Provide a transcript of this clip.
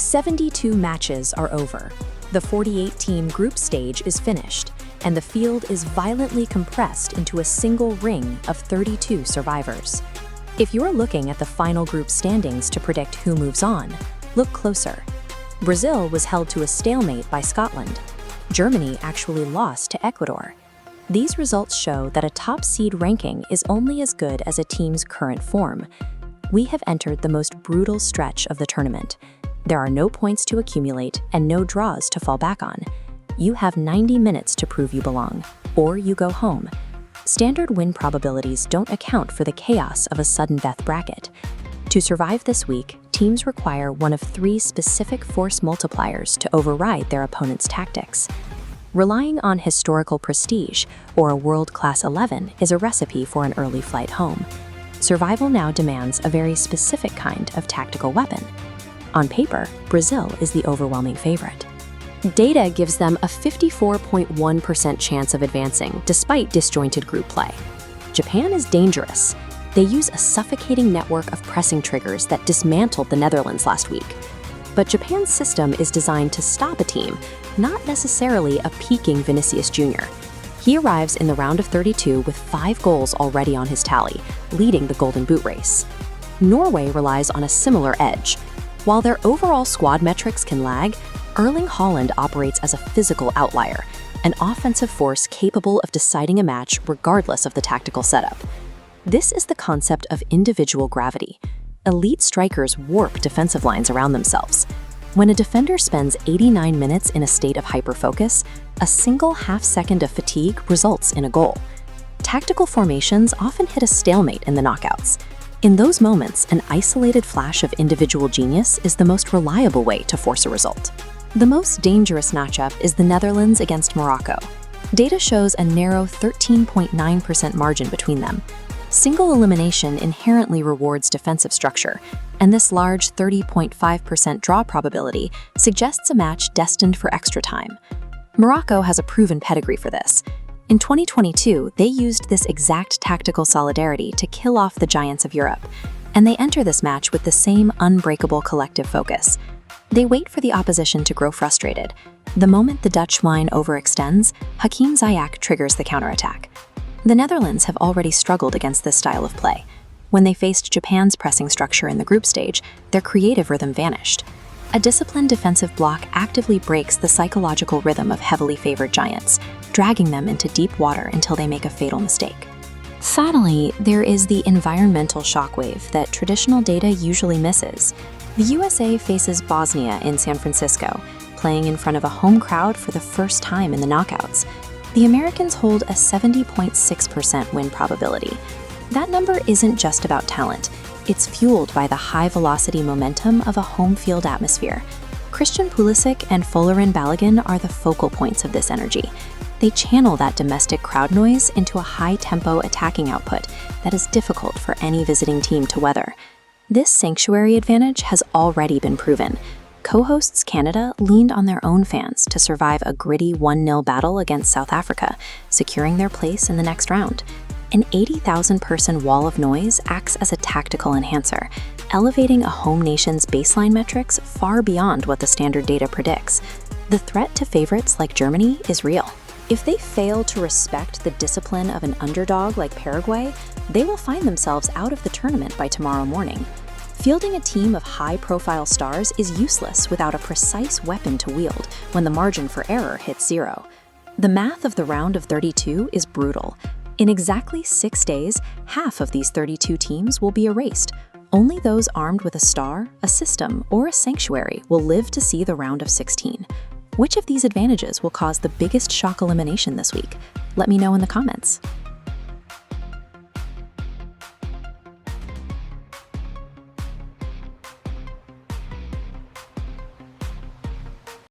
72 matches are over. The 48-team group stage is finished, and the field is violently compressed into a single ring of 32 survivors. If you're looking at the final group standings to predict who moves on, look closer. Brazil was held to a stalemate by Scotland. Germany actually lost to Ecuador. These results show that a top seed ranking is only as good as a team's current form. We have entered the most brutal stretch of the tournament. There are no points to accumulate and no draws to fall back on. You have 90 minutes to prove you belong, or you go home. Standard win probabilities don't account for the chaos of a sudden death bracket. To survive this week, teams require one of 3 specific force multipliers to override their opponent's tactics. Relying on historical prestige or a world-class 11 is a recipe for an early flight home. Survival now demands a very specific kind of tactical weapon. On paper, Brazil is the overwhelming favorite. Data gives them a 54.1% chance of advancing despite disjointed group play. Japan is dangerous. They use a suffocating network of pressing triggers that dismantled the Netherlands last week. But Japan's system is designed to stop a team, not necessarily a peaking Vinicius Jr. He arrives in the round of 32 with 5 goals already on his tally, leading the Golden Boot race. Norway relies on a similar edge. While their overall squad metrics can lag, Erling Haaland operates as a physical outlier, an offensive force capable of deciding a match regardless of the tactical setup. This is the concept of individual gravity. Elite strikers warp defensive lines around themselves. When a defender spends 89 minutes in a state of hyperfocus, a single half-second of fatigue results in a goal. Tactical formations often hit a stalemate in the knockouts. In those moments, an isolated flash of individual genius is the most reliable way to force a result. The most dangerous matchup is the Netherlands against Morocco. Data shows a narrow 13.9% margin between them. Single elimination inherently rewards defensive structure, and this large 30.5% draw probability suggests a match destined for extra time. Morocco has a proven pedigree for this. In 2022, they used this exact tactical solidarity to kill off the giants of Europe, and they enter this match with the same unbreakable collective focus. They wait for the opposition to grow frustrated. The moment the Dutch line overextends, Hakim Ziyech triggers the counterattack. The Netherlands have already struggled against this style of play. When they faced Japan's pressing structure in the group stage, their creative rhythm vanished. A disciplined defensive block actively breaks the psychological rhythm of heavily favored giants, dragging them into deep water until they make a fatal mistake. Sadly, there is the environmental shockwave that traditional data usually misses. The USA faces Bosnia in San Francisco, playing in front of a home crowd for the first time in the knockouts. The Americans hold a 70.6% win probability. That number isn't just about talent. It's fueled by the high-velocity momentum of a home field atmosphere. Christian Pulisic and Folarin Balogun are the focal points of this energy. They channel that domestic crowd noise into a high-tempo attacking output that is difficult for any visiting team to weather. This sanctuary advantage has already been proven. Co-hosts Canada leaned on their own fans to survive a gritty 1-0 battle against South Africa, securing their place in the next round. An 80,000-person wall of noise acts as a tactical enhancer, elevating a home nation's baseline metrics far beyond what the standard data predicts. The threat to favorites like Germany is real. If they fail to respect the discipline of an underdog like Paraguay, they will find themselves out of the tournament by tomorrow morning. Fielding a team of high-profile stars is useless without a precise weapon to wield when the margin for error hits 0. The math of the round of 32 is brutal. In exactly 6 days, half of these 32 teams will be erased. Only those armed with a star, a system, or a sanctuary will live to see the round of 16. Which of these advantages will cause the biggest shock elimination this week? Let me know in the comments.